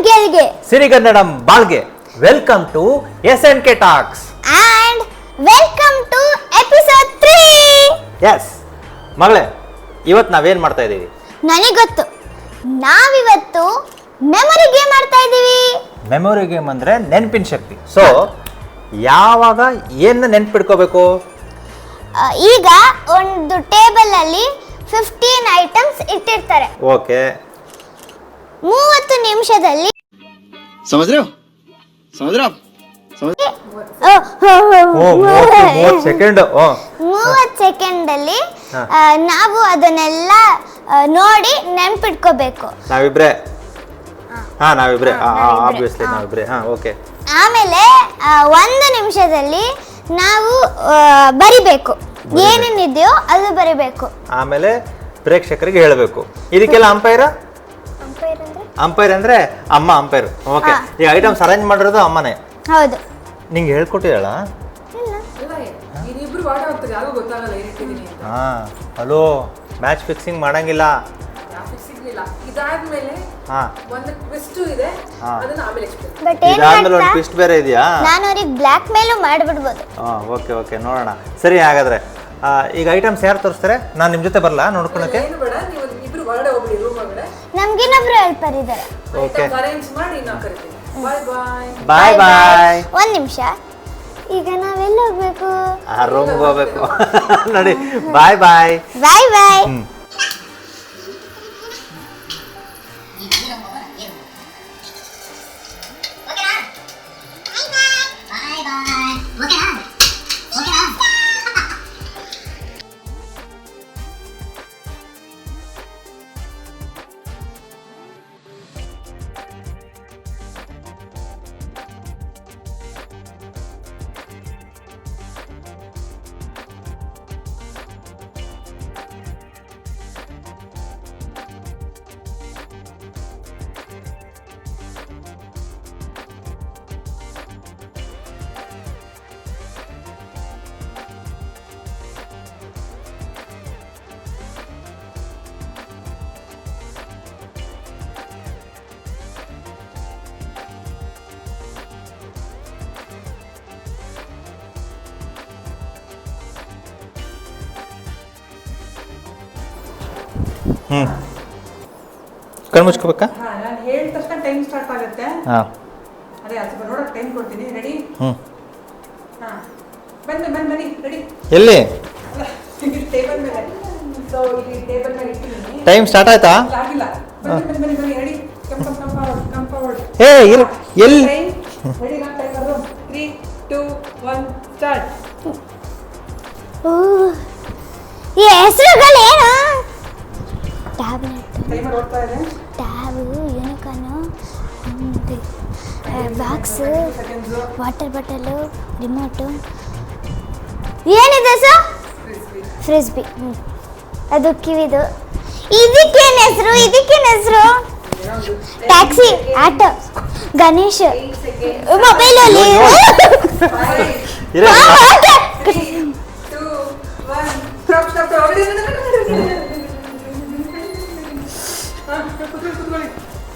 ಗೆಲ್ಗೆ ಸಿರಿಗನ್ನಡಂ ಬಾಳ್ಗೆ. Welcome to SNK talks and welcome to episode 3. Yes ಮಗಳೇ, ಇವತ್ತು ನಾವೇನ್ ಮಾಡ್ತಾ ಇದ್ದೀವಿ? ನನಗೆ ಗೊತ್ತು. ನಾವಿವತ್ತು ಮೆಮೊರಿ ಗೇಮ್ ಆಡ್ತಾ ಇದ್ದೀವಿ. ಮೆಮೊರಿ ಗೇಮ್ ಅಂದ್ರೆ ನೆನಪಿನ ಶಕ್ತಿ. ಸೊ ಯಾವಾಗ ಏನು ನೆನ್ಪಿಡ್ಕೋಬೇಕು? ಈಗ ಒಂದು ಟೇಬಲ್ ಅಲ್ಲಿ 15 ಐಟಮ್ಸ್ ಇಟ್ಟಿರ್ತಾರೆ. ಓಕೆ, 30 ನಿಮಿಷದಲ್ಲಿ समझ रहे हो समझ रहे हो आप समझ 30 ಸೆಕೆಂಡ್. 30 ಸೆಕೆಂಡ್ ಅಲ್ಲಿ ನಾವು ಅದನ್ನೆಲ್ಲ ನೋಡಿ ನೆನ್ಪಿಟ್ಕೋಬೇಕು. ನಾವಿಬ್ರೆ ಆಬ್ವಿಯಸ್ಲಿ ನಾವಿಬ್ರೆ. ಓಕೆ. ಆಮೇಲೆ 1 ನಿಮಿಷದಲ್ಲಿ ನಾವು ಬರಿಬೇಕು. ಏನೇನಿದೆಯೋ ಅದು ಬರಿಬೇಕು. ಆಮೇಲೆ ಪ್ರೇಕ್ಷಕರಿಗೆ ಹೇಳಬೇಕು. ಇದಕ್ಕೆಲ್ಲ ಅಂಪೈರ್ ಅಂದ್ರೆ ಅಮ್ಮ ಅಂಪೈರ್. ಓಕೆ. ಈ ಐಟಮ್ಸ್ ಅರೇಂಜ್ ಮಾಡಿರೋದು ಅಮ್ಮನೇ. ಹೌದು. ನಿಂಗೆ ಹೇಳ್ಕೊಟ್ಟಿದ್ದಾಳ? ಹಲೋ, ಮ್ಯಾಚ್ ಫಿಕ್ಸಿಂಗ್ ಮಾಡಂಗಿಲ್ಲ. ಇದಾದ್ಮೇಲೆ ಒಂದು ಟ್ವಿಸ್ಟ್ ಬೇರೆ ಇದೆಯಾ? ನಾನು ಅವ್ರಿಗೆ ಬ್ಲ್ಯಾಕ್ ಮೇಲೂ ಮಾಡಿಬಿಡ್ಬೋದು. ಓಕೆ ನೋಡೋಣ. ಸರಿ, ಹಾಗಾದ್ರೆ ಈಗ ಐಟಮ್ಸ್ ಯಾರು ತೋರಿಸ್ತಾರೆ? ನಾನು ನಿಮ್ಮ ಜೊತೆ ಬರಲ್ಲ ನೋಡ್ಕೊಳಕ್ಕೆ? ನಮ್ಗಿನ್ನೊಬ್ರು ಹೆಲ್ಪರ್ ಇದ್ದಾರೆ. ಓಕೆ, ಬಾಯ್ ಬಾಯ್. 1 ನಿಮಿಷ. ಈಗ ನಾವೆಲ್ಲ ಹೋಗ್ಬೇಕು? ರೂಮ್ಗೆ ಹೋಗ್ಬೇಕು. ನೋಡಿ, ಬಾಯ್ ಬಾಯ್. ಬಾಯ್ ಬಾಯ್. ಕಣ್ಣು ಮುಚ್ಕೋಬೇಕಾ? ನಾನು ಹೇಳಿದ ತಕ್ಷಣ ಟೈಮ್ ಸ್ಟಾರ್ಟ್ ಆಗುತ್ತೆ. ಹಾಂ, ಅದೇ ಸ್ವಲ್ಪ ನೋಡೋಕೆ ಟೈಮ್ ಕೊಡ್ತೀನಿ. ರೆಡಿ? ಹಾಂ, ಬನ್ನಿ ರೆಡಿ. ಎಲ್ಲಿ? ಟೇಬಲ್ ಮೇಲೆ. ಸೊ ಇಲ್ಲಿ ಟೇಬಲ್ ಮೇಲೆ ಇಟ್ಟಿದ್ದೀನಿ. ಟೈಮ್ ಸ್ಟಾರ್ಟ್ ಆಯ್ತಾ? ಆಗಿಲ್ಲ. ಬನ್ನಿ ರೆಡಿ. Come forward. ಏ ಎಲ್ಲಿ? ರೆಡಿ? ನಾನು ಟೈಮರು 3 2 1 ಸ್ಟಾರ್ಟ್. ಈ ಹೆಸರುಗಳೇನು? ಟ್ಯಾಬ್ಲೆಟ್, ಟೈಮರ್ ಓಡ್ತಾ ಇದೆ. Tab, unicorn, box, water bottle, remote. ಏನಿದೆ ಸರ್? ಫ್ರಿಸ್ಬಿ. ಅದು ಕಿವಿದು. ಇದಕ್ಕೇನು ಹೆಸರು? ಟ್ಯಾಕ್ಸಿ, ಆಟೋ, ಗಣೇಶ್, ಮೊಬೈಲಲ್ಲಿ. 3 2 1 ಸ್ಟಾಪ್.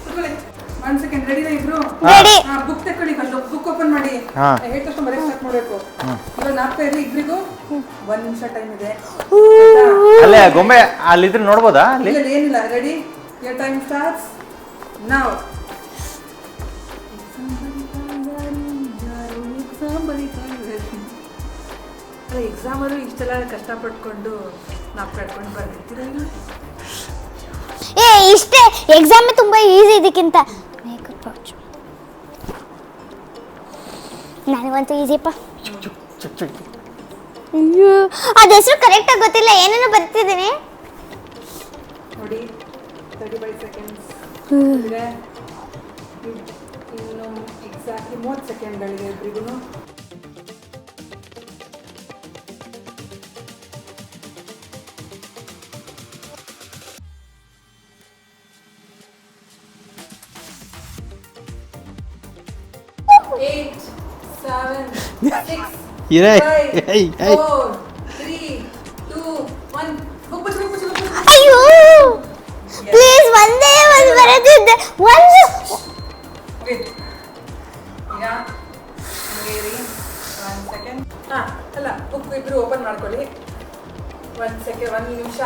ಕುತ್ಕೊಳ್ಳಿ. 1 ಸೆಕೆಂಡ್. ರೆಡಿನಾ ಇಬ್ರು? ರೆಡಿ. ಬುಕ್ ತಕೊಳ್ಳಿ. ಬುಕ್ ಓಪನ್ ಮಾಡಿ. ಹೇಳಿದ ತಕ್ಷಣ ಬರೆಯಕ್ಕೆ ಸ್ಟಾರ್ಟ್ ಮಾಡಬೇಕು. ಇವಾಗ ನಾಲ್ಕು ಇರಿ ಇಬ್ರಿಗೂ. 1 ನಿಮಿಷ ಟೈಮ್ ಇದೆ. ಅಲ್ಲೇ ಗೊಂಬೆ ಅಲ್ಲಿದ್ರೆ ನೋಡ್ಬೋದಾ? ಅಲ್ಲಿ ಏನಿಲ್ಲ. Ready? your time starts now. ಎಕ್ಸಾಮಲ್ಲೂ ಇಷ್ಟೆಲ್ಲ ಕಷ್ಟಪಟ್ಕೊಂಡು ನಾವು ಕಟ್ಕೊಂಡು ಬರ್ತಿರ್ತೀರಲ್ಲ. ಇಷ್ಟೇ ಎಕ್ಸಾಮ್ ತುಂಬಾ ಈಸಿ. ಇದಕ್ಕಿಂತ ಮೇಕಪ್ ಪೌಚ್ ನನಗಂತೂ ಈಸಿಪ್ಪ. ಅದ ಹೆಸರು ಕರೆಕ್ಟಾಗಿ ಗೊತ್ತಿಲ್ಲ, ಏನೇನೋ ಬರ್ತಿದ್ದೀನಿ ನೋಡಿ. 35 ಸೆಕೆಂಡ್ಸ್ ಇದೆ. ಇನ್ನು ಎಕ್ಸಾಕ್ಟ್ಲಿ 30 ಸೆಕೆಂಡ್ಗಳಿದೆ ಇಬ್ಬರಿಗೂ. Eight, 7, 6, 5, 4, 3, 2, 1. ಅಯ್ಯೋ ಪ್ಲೀಸ್ ಒಂದೇ ಒಂದು ಬರೆದಿದ್ದೆ. ಒಂದು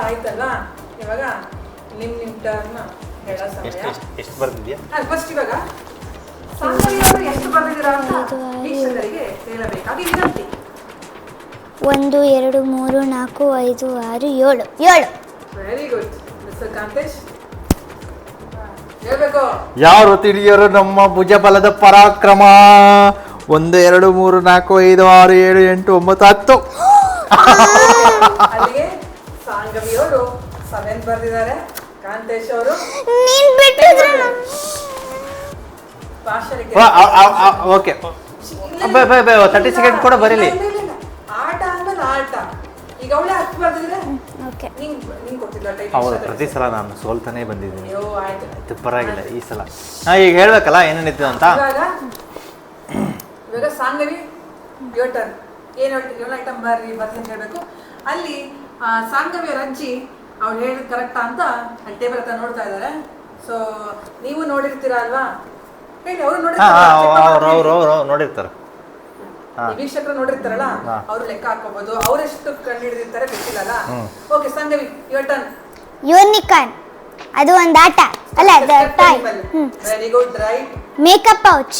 ಆಯ್ತಲ್ಲ, ಇವಾಗ ನಿಮ್ಮ ಟರ್ನ್ ಹೇಳೋ ಸಮಯ. ಎಷ್ಟು ಬರ್ತಿದ್ಯಾ? ಫಸ್ಟ್ ಇವಾಗ ಸಾಂಗವಿ ಅವರು ಎಷ್ಟು ಬರ್ದಿದ್ದೀರಾ ಅಂತ ವೀಕ್ಷಕರಿಗೆ ಹೇಳಬೇಕಾಗಿ ವಿನಂತಿ. 1 2 3 4 5 6 7 ವೆರಿ ಗುಡ್ ಮಿಸ್ಟರ್ ಕಾಂತೇಶ್, ಹೇಳ್ಬೇಕು. ಯಾರು ತಿಳಿಯರು ನಮ್ಮ ಭುಜಬಲದ ಪರಾಕ್ರಮ. 1 2 3 4 5 6 7 8 9 10. ಅಲ್ಲಿಗೆ ಸಾಂಗವಿ ಅವರು 7 ಬರ್ದಿದ್ದಾರೆ, ಕಾಂತೇಶ್ ಅವರು ನೀನ್ ಬಿಟ್ಟಿದ್ರೆ ಭಾಷಣಕ್ಕೆ ಓಕೆ 30 ಸೆಕೆಂಡ್ ಕೂಡ ಬರೀಲಿ. ಆಟ ಆದ್ಮೇಲೆ ಆಟ. ಈಗ ಅವಳೆ 10 ಬರ್ದಿದ್ರೆ ಓಕೆ. ನಿಂಗೆ ಕೊಟ್ಟಿಲ್ಲ ಹೌದು, ಟೈಮ್. ಪ್ರತಿ ಸಲ ನಾನು ಸೋಲ್ತಾನೆ ಬಂದಿದ್ದೀನಿ. ಅಯ್ಯೋ ಆಯ್ತು. ಇದು ಪರವಾಗಿಲ್ಲ ಈ ಸಲ. ಈಗ ಹೇಳ್ಬೇಕಲ್ಲ ಏನೇನಿತ್ತು ಅಂತ. ಇವಾಗ ಸಾಂಗವಿ ಯುವರ್ ಟರ್ನ್. ಏನು ಐಟಮ್ ಬರ್ರಿ ಅಂತ ಹೇಳಬೇಕು. ಅಲ್ಲಿ ಸಾಂಗವಿ ಅವ್ರ ಅಜ್ಜಿ ಅವ್ರು ಹೇಳಿದ್ ಕರೆಕ್ಟಾ ಅಂತ ಅಲ್ಲಿ ಟೇಬಲ್ ಹತ್ರ ನೋಡ್ತಾ ಇದ್ದಾರೆ. ಸೊ ನೀವು ನೋಡಿರ್ತೀರಾ ಅಲ್ವಾ, ಹೇಳಿ. ಅವರು ಅವ್ರು ನೋಡಿರ್ತಾರೆ. ವೀಕ್ಷಕರು ನೋಡಿರ್ತಾರಲ್ಲ, ಅವ್ರು ಲೆಕ್ಕ ಹಾಕೋಬಹುದು. ಅವರೆಷ್ಟು ಕಂಡು ಹಿಡಿದಿರ್ತಾರೆ ಗೊತ್ತಿಲ್ಲಲ್ಲ. Okay Sangavi your turn. Unicorn ಅದು ಒಂದು ಆಟ ಅಲ್ಲ, toy. Very good, right. Makeup pouch,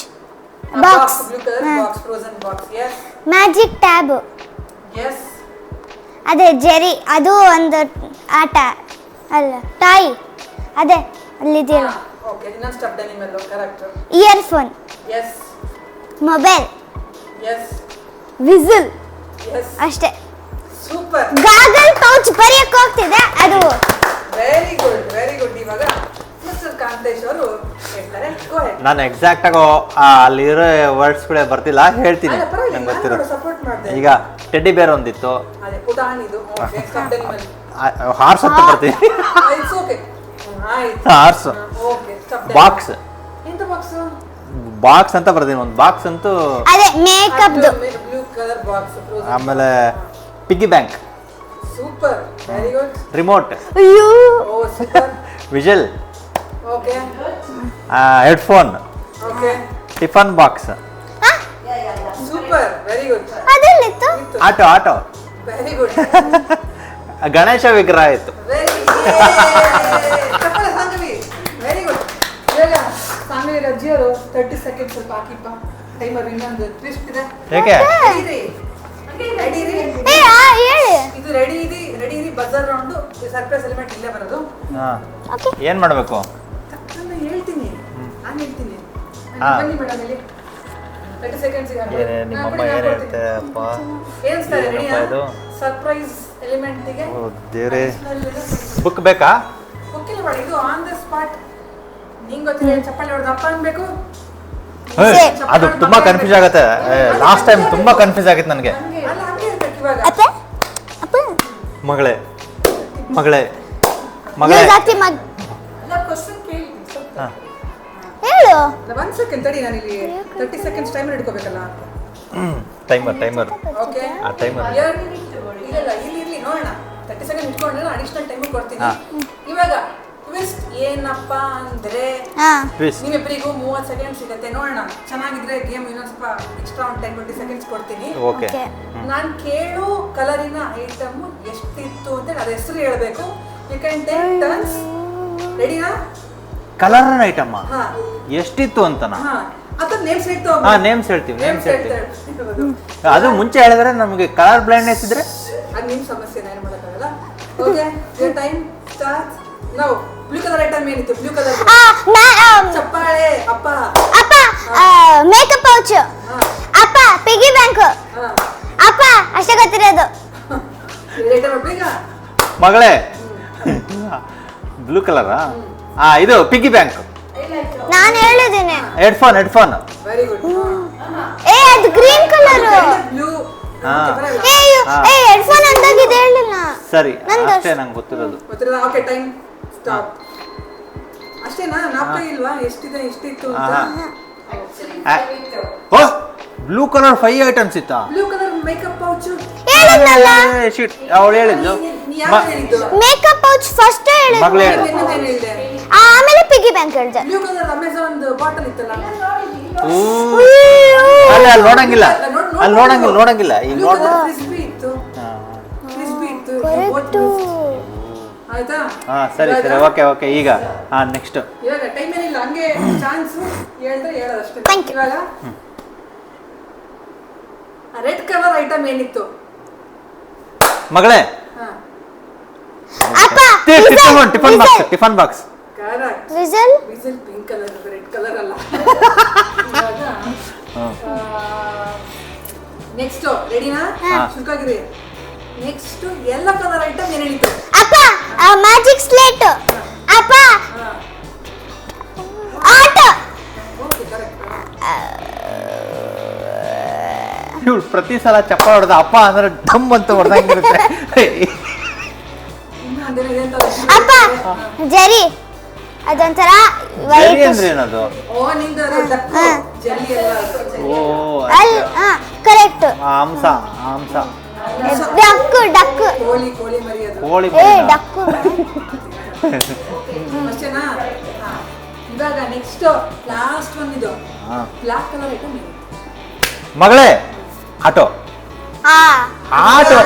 box, blue colour box, frozen box. Yes magic tab, yes. ಅದೇ ಜೆರಿ, ಅದು ಒಂದು ಆಟ ಅಲ್ಲ, ಟಾಯ್. ಅದೇ ಅಲ್ಲಿದೆಯಲ್ಲ. ಓಕೆ, ಇನ್ನೊಂದು ಸ್ಟೆಪ್ ನಿಮ್ಮಲ್ಲೂ correct. Earphone, yes mobile, yes whistle, yes. ಅಷ್ಟೇ. ಸೂಪರ್, ಗಾಗಲ್ ಪೌಚ್ ಬರೆಯಕ್ಕೆ ಹೋಗ್ತಿದೆ ಅದು. Very good, very good. ಇವಾಗ ಮಿಸ್ಟರ್ ಕಾಂತೇಶ್ ಅವರು ಹೇಳ್ತಾರೆ. ಗೋ ಹೆಡ್. ನಾನು ಎಕ್ಸಾಕ್ಟ್ ಆಗಿ ಅಲ್ಲಿರೋ ವರ್ಡ್ಸ್ಗಳೇ ಬರ್ತಿಲ್ಲ, ಹೇಳ್ತೀನಿ ಅಲ್ಲ ಪರವಾಗಿಲ್ಲ, ನಂಗೆ ಗೊತ್ತಿರೋ. ನಾನು ಸಪೋರ್ಟ್ ಮಾಡಿದೆ. ಈಗ ಟೆಡ್ಡಿ ಬೇರ್ ಒಂದಿತ್ತು, ಅದೇ ಪುಟಾಣಿದು. ಓಕೆ, ಸ್ಟೆಪ್ ನಿಮ್ಮಲ್ಲಿ. ಹಾರ್ಸ್ ಅಂತ ಬರ್ತೀನಿ. ಇಟ್ಸ್ ಓಕೆ, ಆಯ್ತು. ಹಾರ್ಸ್. Okay, step. ಬಾಕ್ಸ್, ಎಂತ ಬಾಕ್ಸ್? ಬಾಕ್ಸ್ ಅಂತ ಬರ್ತೀನಿ. ಒಂದು ಬಾಕ್ಸ್ ಅಂತೂ. ಅದೇ ಮೇಕಪ್ದು. Blue colour box, frozen. ಆಮೇಲೆ piggy bank, super, very good. Remote, ಅಯ್ಯೋ, oh super. Whistle, okay, headphone, okay. Tiffin box, super, very good. ಅದೆಲ್ಲಿತ್ತು? ಆಟೋ, ವೆರಿ ಗುಡ್, ಗಣೇಶ ವಿಗ್ರಹ ಇತ್ತು. Very Sangavi, very good. ಇವಾಗ ಸಾಂಗವಿ ಅಜ್ಜಿಯವರು 30 ಸೆಕೆಂಡ್ ಸ್ವಲ್ಪ ಹಾಕಿಪ್ಪ ಟೈಮರ್. ಇನ್ನೊಂದು ಟ್ವಿಸ್ಟ್ ಇದೆ. ಏಕೆ? ರೆಡಿ ರೀ. ಹೇಳಿ. ಇದು ರೆಡಿ ಇರಿ ಬಜರ್ ರೌಂಡ್. ಸರ್ಪ್ರೈಸ್ ಎಲಿಮೆಂಟ್ ಇಲ್ಲೇ ಬರೋದು. ಓಕೆ. ಏನ್ ಮಾಡ್ಬೇಕು? ನಾನು ಹೇಳ್ತೀನಿ. ಹಾ. ಬನ್ನಿ ಮೇಡಮ್ ಇಲ್ಲಿ 30 ಸೆಕೆಂಡ್ಸ್ ಗೆ ನಿಮ್ಮಮ್ಮ ಏನ್ ಹೇಳ್ತಾರಪ್ಪ? ಏನ್ ಸ್ಟಾರ್ ರೆಡಿಯಾ? ಇದು ಸರ್ಪ್ರೈಸ್ ಎಲಿಮೆಂಟ್ ಗೆ ದೇವ್ರೆ, ಬುಕ್ ಬೇಕಾ? ಓಕೆ ಮಾಡಿ. ಇದು ಆನ್ ದ ಸ್ಪಾಟ್. ನಿಂಗೆ ಗೊತ್ತಿಲ್ಲ, ಚಪ್ಪಾಳೆ ಹೊಡೆದು ಅಪ್ಪ ಅನ್ಬೇಕು. ಅದು ತುಂಬಾ ಕನ್ಫ್ಯೂಸ್ ಆಗುತ್ತೆ. ಲಾಸ್ಟ್ ಟೈಮ್ ತುಂಬಾ ಕನ್ಫ್ಯೂಸ್ ಆಗಿತ್ತು ನನಗೆ. ಅಲ್ಲ ಹಂಗೆ ಇರ್ಬೇಕು ಇವಾಗ. ಅತ್ತೆ ಅಪ್ಪ ಮಗಳೇ ಮಗಳೇ ಜಾತಿ ಮಗ್ ಅಲ್ಲ ಕ್ವಶ್ಚನ್ ಕೇಳಿ ಸ್ವಲ್ಪ. ಹೇಳು. 1 ಸೆಕೆಂಡ್ ತಡಿ, ನಾನು ಇಲ್ಲಿ 30 ಸೆಕೆಂಡ್ಸ್ ಟೈಮರ್ ಇಟ್ಕೋಬೇಕಲ್ಲ. ಟೈಮರ್ ಓಕೆ, ಆ ಟೈಮರ್ ಇಲ್ಲ ಇಲ್ಲಿ ನೋಡೋಣ. 30 ಸೆಕೆಂಡ್ ಇಟ್ಕೊಂಡ್ರೆ ಅಡಿಷನಲ್ ಟೈಮ್ ಕೊಡ್ತೀನಿ. ಇವಾಗ ಟ್ವಿಸ್ಟ್ ಏನಪ್ಪ ಅಂದ್ರೆ, ನಿಮ್ಮಿಬ್ಬರಿಗೂ 30 ಸೆಕೆಂಡ್ ಸಿಗುತ್ತೆ. ನೋಡೋಣ, ಚೆನ್ನಾಗಿದ್ರೆ ಗೇಮ್ ಇನ್ನೊಂದು ಸ್ವಲ್ಪ ಎಕ್ಸ್ಟ್ರಾ ಒಂದು 10-20 ಸೆಕೆಂಡ್ಸ್ ಕೊಡ್ತೀನಿ. ಓಕೆ. ನಾನು ಕೇಳು ಕಲರಿನ ಐಟಮ್ ಎಷ್ಟಿತ್ತು ಅಂತ ಅದ್ರ ಹೆಸರು ಹೇಳ್ಬೇಕು. You can take turns. ರೆಡಿನಾ? ಕಲರ್ ಐಟಮ್ ಹಾ, ಎಷ್ಟಿತ್ತು ಅಂತನಾ? ಹಾ, ಅಥವಾ ನೇಮ್ಸ್ ಹೇಳ್ತಾ ಹಾ, ನೇಮ್ಸ್ ಹೇಳ್ತೀವಿ. ಅದು ಮುಂಚೆ ಹೇಳಿದ್ರೆ ನಮಗೆ ಕಲರ್ ಬ್ಲೈಂಡ್ನೆಸ್ ಇದ್ರೆ ಅದು ನಿಮ್ಮ ಸಮಸ್ಯೆ, ಏನು ಮಾಡೋಕ್ಕಾಗಲ್ಲ. Okay, your time start now. Blue colour item ಏನಿತ್ತು? ಬ್ಲೂ ಕಲರ್ ಚಪ್ಪಾಳೆ. ಅಪ್ಪ ಮೇಕಪ್ ಪೌಚ್, ಅಪ್ಪ ಪಿಗಿ ಬ್ಯಾಂಕ್, ಅಪ್ಪ ಅಷ್ಟೇ ಗೊತ್ತಿರೋದು. ಐಟಮ್ ಬೇಗ ಮಗಳೇ. ಬ್ಲೂ ಕಲರಾ? ಇದು ಪಿಗ್ಗಿ ಬ್ಯಾಂಕ್. ನಾನು ಹೇಳಿದ್ದೀನಿ. ಹೆಡ್ಫೋನ್. Very good. ಅದು ಗ್ರೀನ್ ಕಲರ್. ಬ್ಲೂ. ಹೆಡ್ಫೋನ್ ಅಂದಾಗಿದೆ ಹೇಳಿಲ್ಲ. ಸರಿ, ಅಷ್ಟೇ ನಂಗೆ ಗೊತ್ತಿರೋದು. ಗೊತ್ತಿರೋದು. Okay, time stop. ಅಷ್ಟೇನಾ? ನಾಪ್ಕ ಇಲ್ವಾ ಎಷ್ಟಿತ್ತು ಅಂತ? ಓ, ಬ್ಲೂ ಕಲರ್ 5 ಐಟಮ್ಸ್ ಇತ್ತಾ? ಬ್ಲೂ ಕಲರ್ ಮೇಕಪ್ ಪೌಚ್ ಹೇಳಿದ್ನಲ್ಲ. ಅವಳು ಹೇಳಿದ್ದು. ಮೇಕಪ್ ಪೌಚ್ ಫಸ್ಟ್ ಹೇಳಿದ್ದು. ಮಗಳು ಹೇಳಿದ್ದು. ಆಮೇಲೆ ಪಿಗಿ ಬ್ಯಾಂಕ್ ಹೇಳಿದೆ. ಬ್ಲೂ ಕಲರ್ ಅಮೆಝಾನ್ ಬಾಟಲ್ ಇತ್ತಲ್ಲ. ಅಲ್ಲಿ ನೋಡಂಗಿಲ್ಲ. ಈಗ ಬ್ಲೂ ಕಲರ್ ಫ್ರಿಸ್ಬಿ ಇತ್ತು. ಆಯ್ತಾ? ಸರಿ ಓಕೆ ಈಗ ನೆಕ್ಸ್ಟ್. ಇವಾಗ ಟೈಮ್ ಏನಿಲ್ಲ, ಹಂಗೆ ಚಾನ್ಸ್ ಹೇಳಿದ್ರೆ ಹೇಳೋದಷ್ಟೇ. Thank you. ಇವಾಗ ರೆಡ್ ಕಲರ್ ಐಟಮ್ ಏನಿತ್ತು ಮಗಳೇ? ಅಪ್ಪ tiffin box. Correct. Whistle whistle pink colour, red colour ಅಲ್ಲ. ನೆಕ್ಸ್ಟ್ ರೆಡಿನಾ? ಶುರುವಾಗಿರಿ. ನೆಕ್ಸ್ಟ್ ಯೆಲ್ಲೋ ಕಲರ್ ಐಟಮ್ ಏನೇನಿತ್ತು? ಅಪ್ಪ ಮ್ಯಾಜಿಕ್ ಸ್ಲೇಟ್. ಅಪ್ಪ ಆಟ. Okay correct. ಇವ್ಳು ಪ್ರತಿ ಸಲ ಚಪ್ಪ ಹೊಡೆದ ಅಪ್ಪ ಅಂದ್ರೆ ಡಮ್ ಅಂತ ಹೊಡೆದಂಗಿರುತ್ತೆ. ಇನ್ನು ಅದೇನೋ ಇದೆ ಅಂತ ಅಪ್ಪ ಜರಿ, ಅದೊಂಥರ ಜರಿ ವೈಟ್. ಅಂದ್ರೆ ಏನದು? ಓ ನಿಂದ ಡಕ್ಕು ಜಲ್ಲಿ ಎಲ್ಲ ಓ ಅಲ್ಲಿ ಕರೆಕ್ಟ್. ಹಂಸ ಡಕ್ಕು ಕೋಳಿ ಮರಿ ಅದು. ಕೋಳಿ ಏ ಮರಿನಾ? ಡಕ್ಕು. ಅಷ್ಟೇನಾ? ಇವಾಗ ನೆಕ್ಸ್ಟ್ ಲಾಸ್ಟ್ ಒನ್ ಇದು ಹಾ. ಬ್ಲಾಕ್ ಕಲರ್ ಐಟಮ್ ಇದೆ. ಮಗಳೇ ಆಟೋ ಆ ಆಟೋ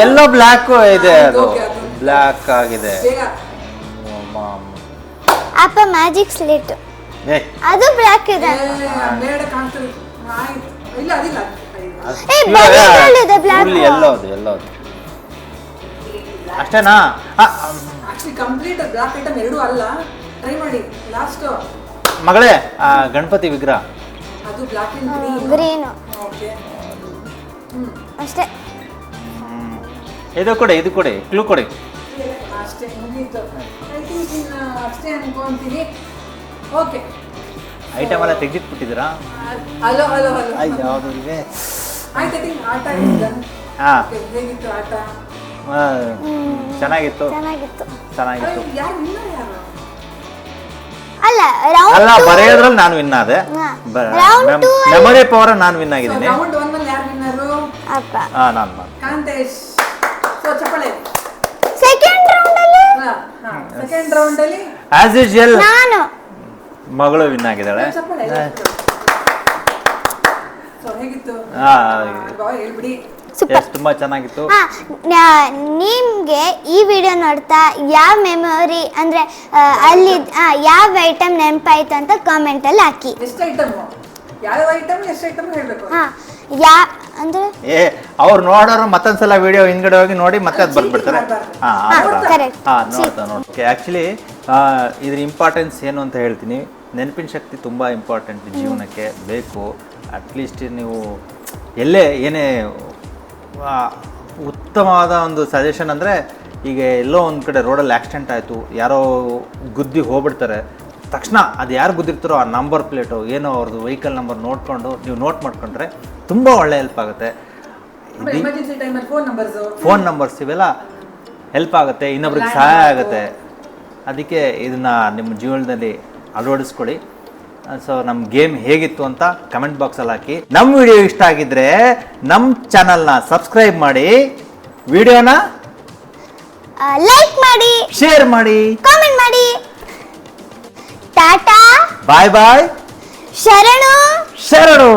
ಎಲ್ಲೋ ಬ್ಲ್ಯಾಕ್ ಇದೆ, ಅದು ಓಕೆ, ಅದು. ಬ್ಲ್ಯಾಕ್ ಆಗಿದೆ. ಬೇಗ ಅಪ್ಪ ಮ್ಯಾಜಿಕ್ ಸ್ಲೇಟ್, ಏ ಅದು ಬ್ಲ್ಯಾಕ್ ಇದೆ. ಬೇಡ ಕಾಣ್ತದೆ. ಆಯ್ತು, ಇಲ್ಲ ಅದಿಲ್ಲ. ಏ ಬಲೂನ್ಗಳಿದೆ ಬ್ಲ್ಯಾಕ್. ಫುಲ್ ಎಲ್ಲೋದು ಅಷ್ಟೇನಾ? ಆಕ್ಚುಲಿ ಕಂಪ್ಲೀಟ್ ಬ್ಲಾಕ್ ಐಟಮ್ ಎರಡೂ ಅಲ್ಲ, ಟ್ರೈ ಮಾಡಿ. ಲಾಸ್ಟ್ ಮಗಳೇ ಗಣಪತಿ ವಿಗ್ರಹ. ಅದು black and green. Green okay. ಅಷ್ಟೇ. ಇದು ಕೊಡಿ ಕ್ಲೂ ಕೊಡಿ. ಅಷ್ಟೇ ಮುಗೀತು. ಐ ಥಿಂಕ್ ಇನ್ನು ಅಷ್ಟೇ ಅನ್ಕೊಂತೀನಿ. ಓಕೆ, ಐಟಮ್ ಎಲ್ಲ ತೆಗೆದಿಟ್ಬಿಟ್ಟಿದ್ದೀರಾ? ಹಲೋ ಯಾವುದು ಇವೆ? ಆಯ್ತು. ಐ ಥಿಂಕ್ ಆಟ ಇದೆ. ಹಾ ಹೇಗಿತ್ತು ಆಟ? ಚೆನ್ನಾಗಿತ್ತು. ಯಾರು ಇಲ್ಲ ಯಾರು? ಅಲ್ಲ ರೌಂಡ್ ಅಲ್ಲ ಬರೆಯೋದ್ರಲ್ಲಿ ನಾನು ವಿನ್ ಆದೆ. Round two ಮೆಮೊರಿ ಪವರ್ ನಾನು ವಿನ್ ಆಗಿದ್ದೀನಿ. ರೌಂಡ್ 1 ನಲ್ಲಿ ಯಾರು ವಿನ್ನರು? ಅಪ್ಪ. ನಾನು ಕಾಂತೇಶ್. ಸೊ ಚಪ್ಪಳೆ. ಸೆಕೆಂಡ್ ರೌಂಡ್ ಅಲ್ಲಿ ಸೆಕೆಂಡ್ ರೌಂಡ್ ಅಲ್ಲಿ ಆಸ್ ಯೂಶುವಲ್ ನಾನು ಮಗಳು ವಿನ್ ಆಗಿದ್ದಾಳೆ. ಚಪ್ಪಳೆ. ಸೊ ಹೇಗಿತ್ತು? ಹೇಳ್ಬಿಡಿ. ಸೂಪರ್. ತುಂಬಾ ಚೆನ್ನಾಗಿತ್ತು. ನಿಮ್ಗೆ ಈ ವಿಡಿಯೋ ನೋಡ್ತಾ ಯಾವ ಮೆಮೊರಿ ಅಂದ್ರೆ ಅಲ್ಲಿ ಯಾವ ಐಟಮ್ ನೆನಪಾಯ್ತು ಅಂತ ಕಾಮೆಂಟ್ ಅಲ್ಲಿ ಹಾಕಿ. ಎಷ್ಟು ಐಟಮ್, ಯಾವ ಐಟಮ್ ಎಷ್ಟು ಐಟಮ್ ಹೇಳ್ಬೇಕು. ಅಂದ್ರೆ ಅವ್ರು ನೋಡೋರು ಮತ್ತೊಂದ್ಸಲ ವಿಡಿಯೋ ಹಿಂದ್ಗಡೆ ಹೋಗಿ ನೋಡಿ ಮತ್ತೆ ಅದು ಬರ್ಬಿಡ್ತಾರೆ. correct. ನೋಡ್ಕೆ ಆಕ್ಚುಲಿ ಇದ್ರ ಇಂಪಾರ್ಟೆನ್ಸ್ ಏನು ಅಂತ ಹೇಳ್ತೀನಿ. ನೆನಪಿನ ಶಕ್ತಿ ತುಂಬಾ ಇಂಪಾರ್ಟೆಂಟ್ ಜೀವನಕ್ಕೆ ಬೇಕು. ಅಟ್ಲೀಸ್ಟ್ ನೀವು ಎಲ್ಲೇ ಏನೇ ಉತ್ತಮವಾದ ಒಂದು ಸಜೆಷನ್ ಅಂದರೆ, ಈಗ ಎಲ್ಲೋ ಒಂದು ಕಡೆ ರೋಡಲ್ಲಿ ಆಕ್ಸಿಡೆಂಟ್ ಆಯಿತು, ಯಾರೋ ಗುದ್ದಿ ಹೋಗ್ಬಿಡ್ತಾರೆ, ತಕ್ಷಣ ಅದು ಯಾರು ಗುದ್ದಿರ್ತಾರೋ ಆ ನಂಬರ್ ಪ್ಲೇಟು ಏನೋ ಅವ್ರದ್ದು ವೆಹಿಕಲ್ ನಂಬರ್ ನೋಡಿಕೊಂಡು ನೀವು ನೋಟ್ ಮಾಡ್ಕೊಂಡ್ರೆ ತುಂಬ ಒಳ್ಳೆ ಹೆಲ್ಪ್ ಆಗುತ್ತೆ. ಎಮರ್ಜೆನ್ಸಿ ಟೈಮಲ್ಲಿ ಫೋನ್ ನಂಬರ್ಸ್ ಇವೆಲ್ಲ ಹೆಲ್ಪ್ ಆಗುತ್ತೆ, ಇನ್ನೊಬ್ರಿಗೆ ಸಹಾಯ ಆಗುತ್ತೆ. ಅದಕ್ಕೆ ಇದನ್ನು ನಿಮ್ಮ ಜೀವನದಲ್ಲಿ ಅಳವಡಿಸ್ಕೊಳ್ಳಿ. ಸೊ ನಮ್ಮ ಗೇಮ್ ಹೇಗಿತ್ತು ಅಂತ ಕಮೆಂಟ್ ಬಾಕ್ಸಲ್ಲಿ ಹಾಕಿ. ನಮ್ಮ ವಿಡಿಯೋ ಇಷ್ಟ ಆಗಿದ್ರೆ ನಮ್ಮ ಚಾನಲ್ನ ಸಬ್ಸ್ಕ್ರೈಬ್ ಮಾಡಿ, ವಿಡಿಯೋನ ಲೈಕ್ ಮಾಡಿ, ಶೇರ್ ಮಾಡಿ, ಕಾಮೆಂಟ್ ಮಾಡಿ. ಟಾಟಾ, ಬಾಯ್ ಬಾಯ್, ಶರಣು. ಶರಣು.